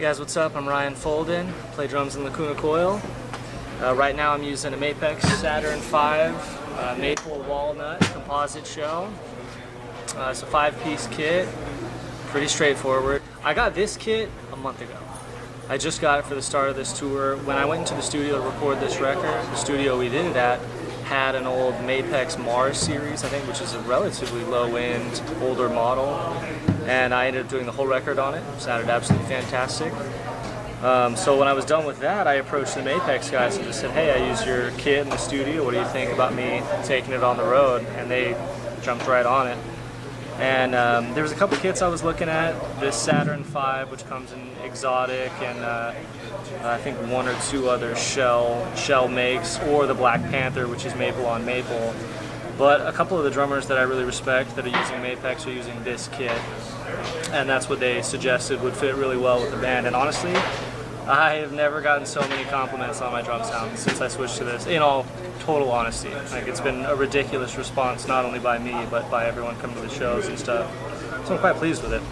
Hey guys, what's up? I'm Ryan Folden, play drums in Lacuna Coil. Right now I'm using a Mapex Saturn V maple walnut composite shell. It's a 5-piece kit, pretty straightforward. I got this kit a month ago. I just got it for the start of this tour. When I went into the studio to record this record, the studio we did it at had an old Mapex Mars series, I think, which is a relatively low-end, older model. And I ended up doing the whole record on it. It sounded absolutely fantastic. So when I was done with that, I approached the Mapex guys and just said, hey, I used your kit in the studio. What do you think about me taking it on the road? And they jumped right on it. And there was a couple kits I was looking at. This Saturn V, which comes in exotic, and I think 1 or 2 other shell makes, or the Black Panther, which is maple on maple. But a couple of the drummers that I really respect that are using Mapex are using this kit, and that's what they suggested would fit really well with the band. And honestly, I have never gotten so many compliments on my drum sound since I switched to this, in all total honesty. Like, it's been a ridiculous response, not only by me, but by everyone coming to the shows and stuff. So I'm quite pleased with it.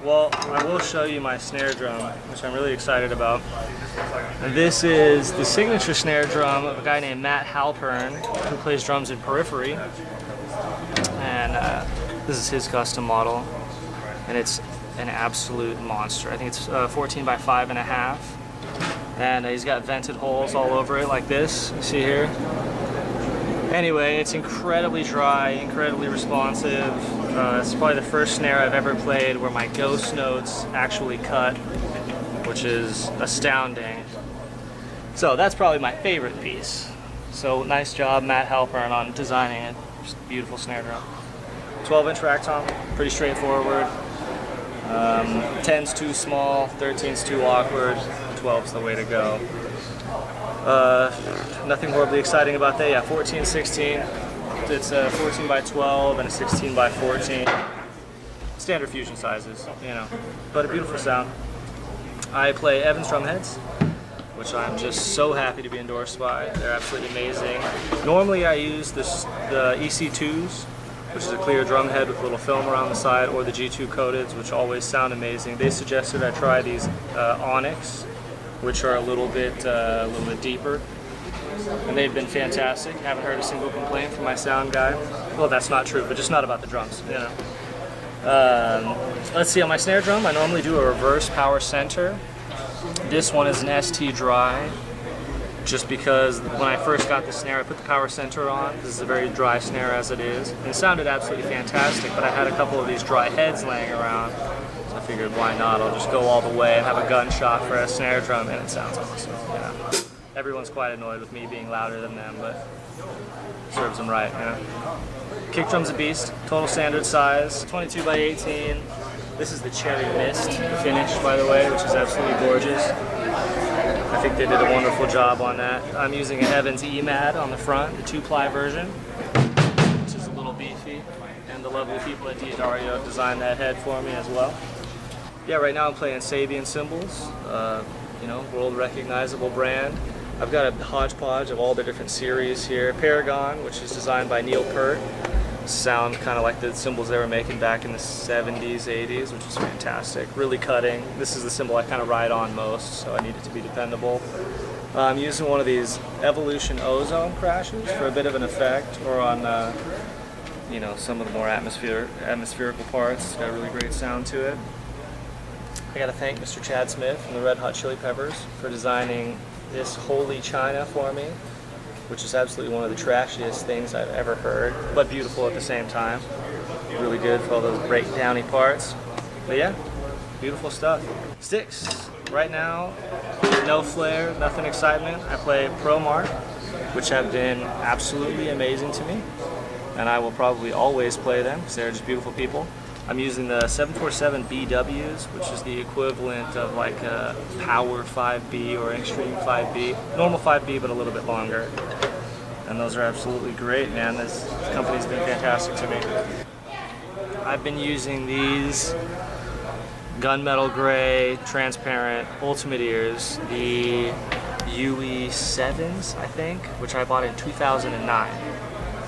Well, I will show you my snare drum, which I'm really excited about. This is the signature snare drum of a guy named Matt Halpern, who plays drums in Periphery. And this is his custom model, and it's an absolute monster. I think it's 14 by 5.5, and he's got vented holes all over it like this, you see here. Anyway, it's incredibly dry, incredibly responsive. It's probably the first snare I've ever played where my ghost notes actually cut, which is astounding. So that's probably my favorite piece. So nice job, Matt Halpern, on designing it. Just a beautiful snare drum. 12-inch rack tom, pretty straightforward. 10's too small, 13's too awkward, 12's the way to go. Nothing horribly exciting about that. Yeah, 14, 16. It's a 14 by 12 and a 16 by 14. Standard fusion sizes, you know, but a beautiful sound. I play Evans drum heads, which I'm just so happy to be endorsed by. They're absolutely amazing. Normally I use the EC2s, which is a clear drum head with a little film around the side, or the G2 coateds, which always sound amazing. They suggested I try these Onyx, which are a little bit deeper, and they've been fantastic. Haven't heard a single complaint from my sound guy. Well, that's not true, but just not about the drums, you know. Let's see, on my snare drum, I normally do a reverse power center. This one is an ST dry, just because when I first got the snare, I put the power center on. This is a very dry snare as it is, and it sounded absolutely fantastic, but I had a couple of these dry heads laying around, so I figured, why not? I'll just go all the way and have a gunshot for a snare drum, and it sounds awesome. Yeah. Everyone's quite annoyed with me being louder than them, but serves them right, you know. Kick drum's a beast, total standard size, 22 by 18. This is the Cherry Mist finish, by the way, which is absolutely gorgeous. I think they did a wonderful job on that. I'm using an Evans EMAD on the front, the 2-ply version, which is a little beefy, and the lovely people at Dario designed that head for me as well. Yeah, right now I'm playing Sabian cymbals, you know, world recognizable brand. I've got a hodgepodge of all the different series here. Paragon, which is designed by Neil Peart. Sound kind of like the cymbals they were making back in the 70s, 80s, which is fantastic. Really cutting. This is the cymbal I kind of ride on most, so I need it to be dependable. I'm using one of these Evolution Ozone crashes for a bit of an effect, or on you know, some of the more atmospherical parts. It's got a really great sound to it. I gotta thank Mr. Chad Smith from the Red Hot Chili Peppers for designing this Holy China for me, which is absolutely one of the trashiest things I've ever heard, but beautiful at the same time. Really good for all those breakdowny parts. But yeah, beautiful stuff. Sticks. Right now, no flair, nothing excitement. I play Pro Mark, which have been absolutely amazing to me, and I will probably always play them because they're just beautiful people. I'm using the 747 BWs, which is the equivalent of like a Power 5B or Extreme 5B. Normal 5B, but a little bit longer. And those are absolutely great, man. This company's been fantastic to me. I've been using these gunmetal gray, transparent Ultimate ears, the UE7s, I think, which I bought in 2009,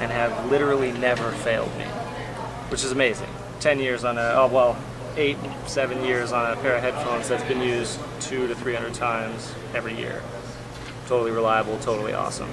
and have literally never failed me, which is amazing. 10 years on a, oh well, 8, 7 years on a pair of headphones that's been used 200 to 300 times every year. Totally reliable, totally awesome.